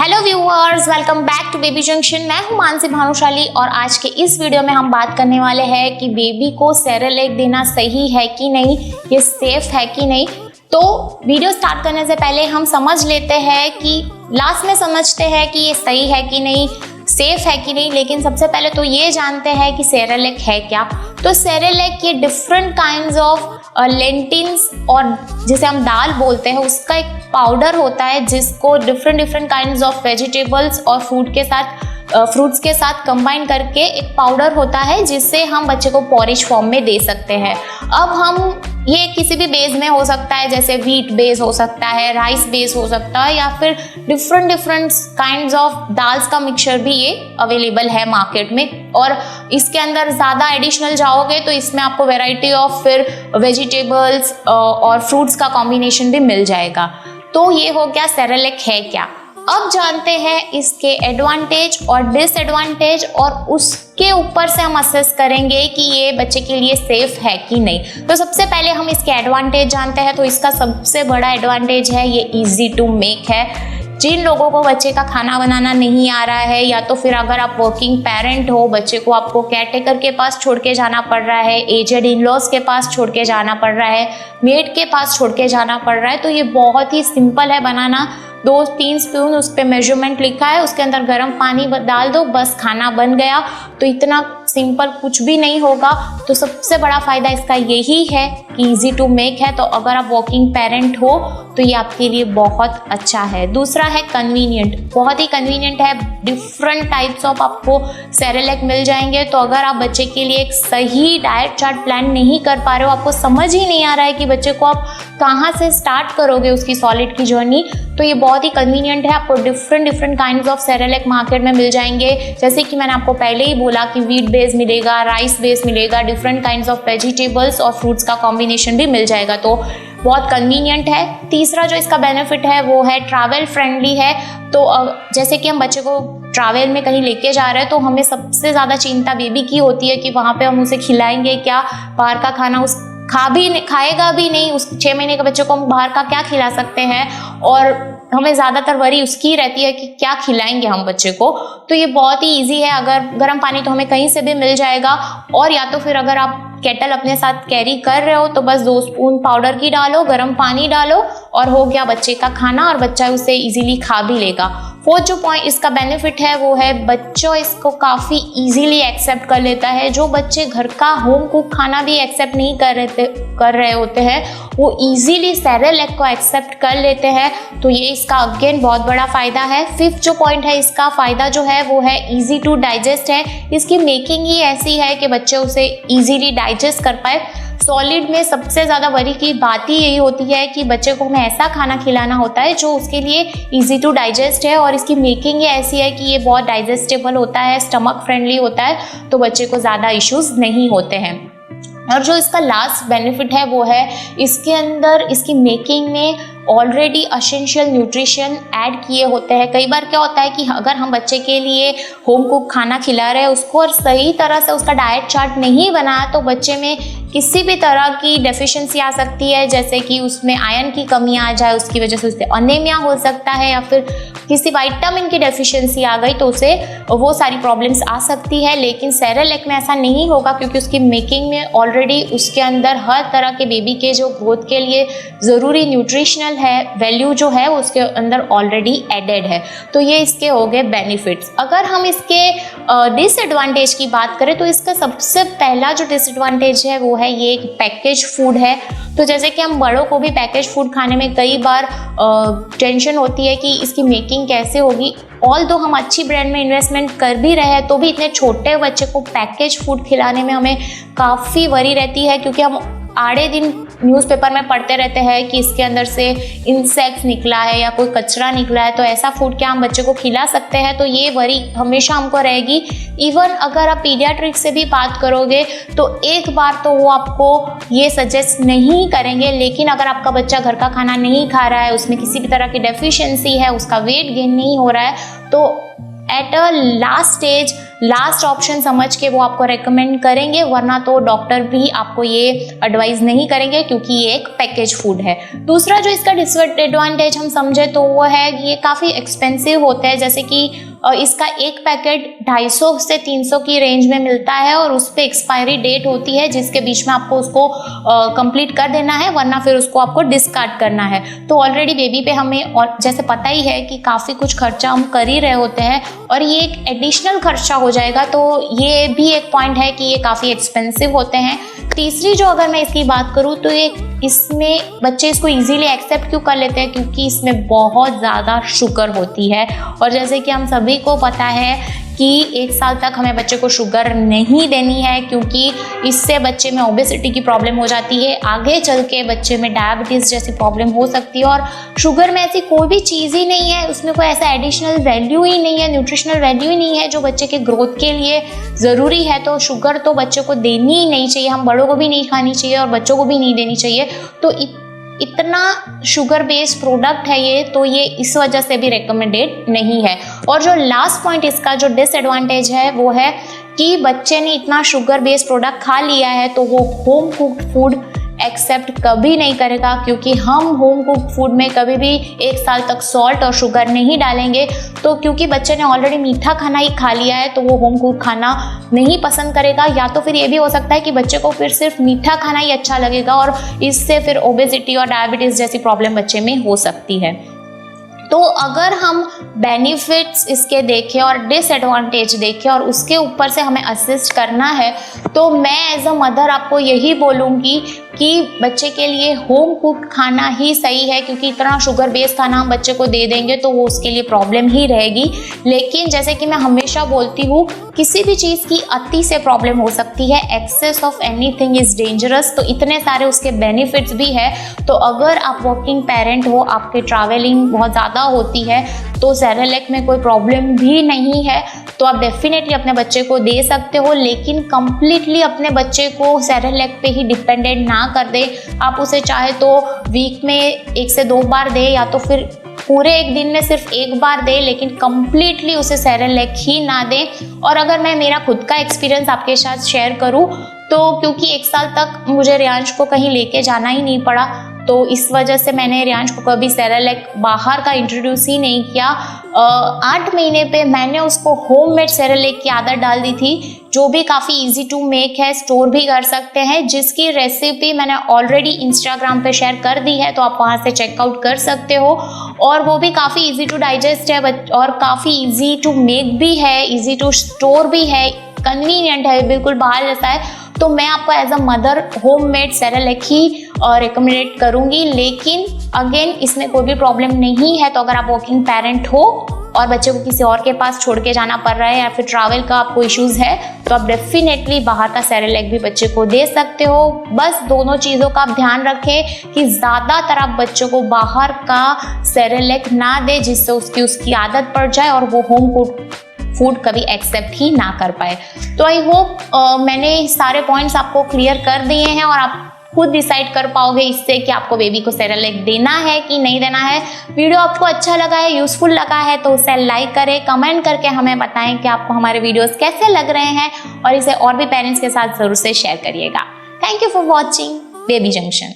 Hello viewers, welcome back to baby junction. मैं हूं मानसी भानुशाली और आज के इस वीडियो में हम बात करने वाले हैं कि बेबी को सेरेलैक देना सही है कि नहीं, ये सेफ है कि नहीं। तो वीडियो स्टार्ट करने से पहले हम समझ लेते हैं कि लास्ट में समझते हैं कि ये सही है कि नहीं, सेफ है कि नहीं। लेकिन सबसे पहले तो ये जानते हैं कि सेरेलैक है क्या। तो सेरेलैक ये डिफरेंट काइंड्स ऑफ लेंटिन्स और जिसे हम दाल बोलते हैं उसका एक पाउडर होता है जिसको डिफरेंट काइंड्स ऑफ वेजिटेबल्स और फ्रूट्स के साथ कंबाइन करके एक पाउडर होता है जिससे हम बच्चे को पॉरिज फॉर्म में दे सकते हैं। अब हम ये किसी भी बेस में हो सकता है, जैसे व्हीट बेस हो सकता है, राइस बेस हो सकता है, या फिर डिफरेंट काइंड्स ऑफ दाल्स का मिक्सचर भी ये अवेलेबल है मार्केट में। और इसके अंदर ज़्यादा एडिशनल जाओगे तो इसमें आपको वैरायटी ऑफ फिर वेजिटेबल्स और फ्रूट्स का कॉम्बिनेशन भी मिल जाएगा। तो ये हो गया सेरेलैक है क्या। अब जानते हैं इसके एडवांटेज और डिसएडवांटेज और उसके ऊपर से हम असेस करेंगे कि ये बच्चे के लिए सेफ है कि नहीं। तो सबसे पहले हम इसके एडवांटेज जानते हैं। तो इसका सबसे बड़ा एडवांटेज है ये इजी टू मेक है। जिन लोगों को बच्चे का खाना बनाना नहीं आ रहा है, या तो फिर अगर आप वर्किंग पेरेंट हो, बच्चे को आपको केयरटेकर के पास छोड़ के जाना पड़ रहा है, एजेड इन लॉज के पास छोड़ के जाना पड़ रहा है, मेड के पास छोड़ के जाना पड़ रहा है, तो ये बहुत ही सिंपल है बनाना। 2-3 स्पून उस पर मेजरमेंट लिखा है, उसके अंदर गर्म पानी डाल दो, बस खाना बन गया। तो इतना सिंपल कुछ भी नहीं होगा। तो सबसे बड़ा फ़ायदा इसका यही है कि इजी टू मेक है। तो अगर आप वर्किंग पेरेंट हो तो ये आपके लिए बहुत अच्छा है। दूसरा है कन्वीनियंट, बहुत ही कन्वीनियंट है। डिफरेंट टाइप्स ऑफ आपको सेरेलैक मिल जाएंगे। तो अगर आप बच्चे के लिए एक सही डाइट चार्ट प्लान नहीं कर पा रहे हो, आपको समझ ही नहीं आ रहा है कि बच्चे को आप कहाँ से स्टार्ट करोगे उसकी सॉलिड की जर्नी, तो ये बहुत ही कन्वीनियंट है। आपको different kinds of Cerelac market में मिल जाएंगे। जैसे कि मैंने आपको पहले ही बोला कि व्हीट बेस मिलेगा, राइस बेस मिलेगा, डिफरेंट काइंड्स ऑफ वेजिटेबल्स और फ्रूट्स का कॉम्बिनेशन भी मिल जाएगा। तो बहुत कन्वीनियंट है। तीसरा जो इसका बेनिफिट है वो है ट्रैवल फ्रेंडली है। तो जैसे कि हम बच्चे को ट्रैवल में कहीं लेके जा रहे हैं तो हमें सबसे ज़्यादा चिंता बेबी की होती है कि वहाँ पे हम उसे खिलाएंगे क्या, बाहर का खाना उस खाएगा भी नहीं। उस 6 महीने के बच्चे को हम बाहर का क्या खिला सकते हैं, और हमें ज़्यादातर वरी उसकी रहती है कि क्या खिलाएंगे हम बच्चे को। तो ये बहुत ही इजी है। अगर गर्म पानी तो हमें कहीं से भी मिल जाएगा, और या तो फिर अगर आप केटल अपने साथ कैरी कर रहे हो तो बस 2 स्पून पाउडर की डालो, गर्म पानी डालो और हो गया बच्चे का खाना, और बच्चा उसे इजीली खा भी लेगा। फोर्थ जो पॉइंट इसका बेनिफिट है वो है बच्चों इसको काफ़ी इजीली एक्सेप्ट कर लेता है। जो बच्चे घर का होम कुक खाना भी एक्सेप्ट नहीं कर रहे होते हैं वो इजीली सेरेलैक को एक्सेप्ट कर लेते हैं। तो ये इसका अगेन बहुत बड़ा फ़ायदा है। फिफ्थ जो पॉइंट है इसका फ़ायदा जो है वो है इजी टू डाइजेस्ट है। इसकी मेकिंग ही ऐसी है कि बच्चे उसे इजीली डाइजेस्ट कर पाए। सॉलिड में सबसे ज़्यादा वरी की बात ही यही होती है कि बच्चे को हमें ऐसा खाना खिलाना होता है जो उसके लिए इजी टू डाइजेस्ट है, और इसकी मेकिंग ही ऐसी है कि ये बहुत डाइजेस्टेबल होता है, स्टमक फ्रेंडली होता है, तो बच्चे को ज़्यादा इश्यूज नहीं होते हैं। और जो इसका लास्ट बेनिफिट है वो है इसके अंदर इसकी मेकिंग में ऑलरेडी एसेंशियल न्यूट्रिशन ऐड किए होते हैं। कई बार क्या होता है कि अगर हम बच्चे के लिए होम कुक खाना खिला रहे हैं उसको और सही तरह से उसका डाइट चार्ट नहीं बनाया तो बच्चे में किसी भी तरह की डेफिशिएंसी आ सकती है, जैसे कि उसमें आयरन की कमी आ जाए, उसकी वजह से उसे अनीमिया हो सकता है, या फिर किसी विटामिन की डेफिशिएंसी आ गई तो उसे वो सारी प्रॉब्लम्स आ सकती है। लेकिन सेरेलैक में ऐसा नहीं होगा क्योंकि उसकी मेकिंग में ऑलरेडी उसके अंदर हर तरह के बेबी के जो ग्रोथ के लिए ज़रूरी न्यूट्रिशनल है वैल्यू जो है उसके अंदर ऑलरेडी एडेड है। तो ये इसके हो गए बेनिफिट्स। अगर हम इसके डिसएडवांटेज की बात करें तो इसका सबसे पहला जो डिसएडवांटेज है वो है ये एक पैकेज फूड है। तो जैसे कि हम बड़ों को भी पैकेज फूड खाने में कई बार टेंशन होती है कि इसकी मेकिंग कैसे होगी। ऑल्दो हम अच्छी ब्रांड में इन्वेस्टमेंट कर भी रहे हैं तो भी इतने छोटे बच्चे को पैकेज फूड खिलाने में हमें काफ़ी वरी रहती है, क्योंकि हम आड़े दिन न्यूज़पेपर में पढ़ते रहते हैं कि इसके अंदर से इंसेक्ट्स निकला है या कोई कचरा निकला है, तो ऐसा फूड क्या हम बच्चे को खिला सकते हैं। तो ये वरी हमेशा हमको रहेगी। इवन अगर आप पीडियाट्रिक से भी बात करोगे तो एक बार तो वो आपको ये सजेस्ट नहीं करेंगे, लेकिन अगर आपका बच्चा घर का खाना नहीं खा रहा है, उसमें किसी भी तरह की डेफिशिएंसी है, उसका वेट गेन नहीं हो रहा है, तो at a last stage last option समझ के वो आपको रेकमेंड करेंगे, वरना तो डॉक्टर भी आपको ये एडवाइस नहीं करेंगे क्योंकि ये एक पैकेज फूड है। दूसरा जो इसका डिसएडवांटेज हम समझे तो वो है कि ये काफ़ी एक्सपेंसिव होता है, जैसे कि इसका एक पैकेट 250 से 300 की रेंज में मिलता है और उस पर एक्सपायरी डेट होती है जिसके बीच में आपको उसको कंप्लीट कर देना है, वरना फिर उसको आपको डिस्कार्ड करना है। तो ऑलरेडी बेबी पे हमें और जैसे पता ही है कि काफ़ी कुछ खर्चा हम कर ही रहे होते हैं और ये एक एडिशनल खर्चा हो जाएगा, तो ये भी एक पॉइंट है कि ये काफ़ी एक्सपेंसिव होते हैं। तीसरी जो अगर मैं इसकी बात करूँ तो ये इसमें बच्चे इसको इजीली एक्सेप्ट क्यों कर लेते हैं, क्योंकि इसमें बहुत ज़्यादा शुगर होती है और जैसे कि हम सभी को पता है कि 1 साल तक हमें बच्चे को शुगर नहीं देनी है, क्योंकि इससे बच्चे में ओबेसिटी की प्रॉब्लम हो जाती है, आगे चल के बच्चे में डायबिटीज़ जैसी प्रॉब्लम हो सकती है। और शुगर में ऐसी कोई भी चीज़ ही नहीं है, उसमें कोई ऐसा एडिशनल वैल्यू ही नहीं है, न्यूट्रिशनल वैल्यू ही नहीं है जो बच्चे के ग्रोथ के लिए ज़रूरी है। तो शुगर तो बच्चे को देनी ही नहीं चाहिए, हम बड़ों को भी नहीं खानी चाहिए और बच्चों को भी नहीं देनी चाहिए। तो इतना शुगर बेस्ड प्रोडक्ट है ये, तो ये इस वजह से भी रिकमेंडेड नहीं है। और जो लास्ट पॉइंट इसका जो डिसएडवांटेज है वो है कि बच्चे ने इतना शुगर बेस्ड प्रोडक्ट खा लिया है तो वो होम कुक्ड फूड एक्सेप्ट कभी नहीं करेगा, क्योंकि हम होम कुक्ड फूड में कभी भी 1 साल तक सॉल्ट और शुगर नहीं डालेंगे। तो क्योंकि बच्चे ने ऑलरेडी मीठा खाना ही खा लिया है तो वो होम कुक्ड खाना नहीं पसंद करेगा, या तो फिर ये भी हो सकता है कि बच्चे को फिर सिर्फ मीठा खाना ही अच्छा लगेगा और इससे फिर ओबेसिटी और डायबिटीज़ जैसी प्रॉब्लम बच्चे में हो सकती है। तो अगर हम बेनिफिट्स इसके देखें और डिसएडवांटेज देखें और उसके ऊपर से हमें असिस्ट करना है, तो मैं एज अ मदर आपको यही बोलूँगी कि बच्चे के लिए होम कुक्ड खाना ही सही है, क्योंकि इतना शुगर बेस्ड खाना हम बच्चे को दे देंगे तो वो उसके लिए प्रॉब्लम ही रहेगी। लेकिन जैसे कि मैं हमेशा बोलती हूँ, किसी भी चीज़ की अति से प्रॉब्लम हो सकती है, excess of anything is dangerous. तो इतने सारे उसके बेनिफिट्स भी है। तो अगर आप वर्किंग पेरेंट हो, आपके ट्रैवलिंग बहुत ज़्यादा होती है, तो सेरेलैक में कोई प्रॉब्लम भी नहीं है, तो आप डेफिनेटली अपने बच्चे को दे सकते हो। लेकिन कंप्लीटली अपने बच्चे को सेरेलैक पे ही डिपेंडेंट ना कर दे। आप उसे चाहे तो वीक में 1 से 2 बार दे, या तो फिर पूरे एक दिन में सिर्फ 1 बार दे, लेकिन कंप्लीटली उसे सेरेलैक ही ना दे। और अगर मैं मेरा खुद का एक्सपीरियंस आपके साथ शेयर करूं, तो क्योंकि 1 साल तक मुझे रियांश को कहीं लेके जाना ही नहीं पड़ा, तो इस वजह से मैंने रियांश को कभी सेरेलैक बाहर का इंट्रोड्यूस ही नहीं किया। 8 महीने पे मैंने उसको होममेड सेरेलैक की आदत डाल दी थी, जो भी काफ़ी इजी टू मेक है, स्टोर भी कर सकते हैं, जिसकी रेसिपी मैंने ऑलरेडी इंस्टाग्राम पे शेयर कर दी है, तो आप वहाँ से चेकआउट कर सकते हो। और वो भी काफ़ी इजी टू डाइजेस्ट है और काफ़ी इजी टू मेक भी है, इजी टू स्टोर भी है, कन्वीनियंट है, बिल्कुल बाहर जैसा है। तो मैं आपको as a mother homemade cerelac ही रिकमेंडेड करूँगी। लेकिन अगेन इसमें कोई भी प्रॉब्लम नहीं है। तो अगर आप वर्किंग पेरेंट हो और बच्चे को किसी और के पास छोड़ के जाना पड़ रहा है, या फिर ट्रैवल का आपको इश्यूज़ है, तो आप डेफिनेटली बाहर का सेरेलैक भी बच्चे को दे सकते हो। बस दोनों चीज़ों का आप ध्यान रखें कि ज़्यादातर आप बच्चों को बाहर का सेरेलैक ना दे, जिससे उसकी आदत पड़ जाए और वो होम कुक्ड फूड कभी एक्सेप्ट ही ना कर पाए। तो आई होप मैंने सारे पॉइंट्स आपको क्लियर कर दिए हैं और आप खुद डिसाइड कर पाओगे इससे कि आपको बेबी को सेरेलैक देना है कि नहीं देना है। वीडियो आपको अच्छा लगा है, यूजफुल लगा है, तो उसे लाइक करें, कमेंट करके हमें बताएं कि आपको हमारे वीडियोस कैसे लग रहे हैं, और इसे और भी पेरेंट्स के साथ ज़रूर से शेयर करिएगा। Thank you for watching baby junction.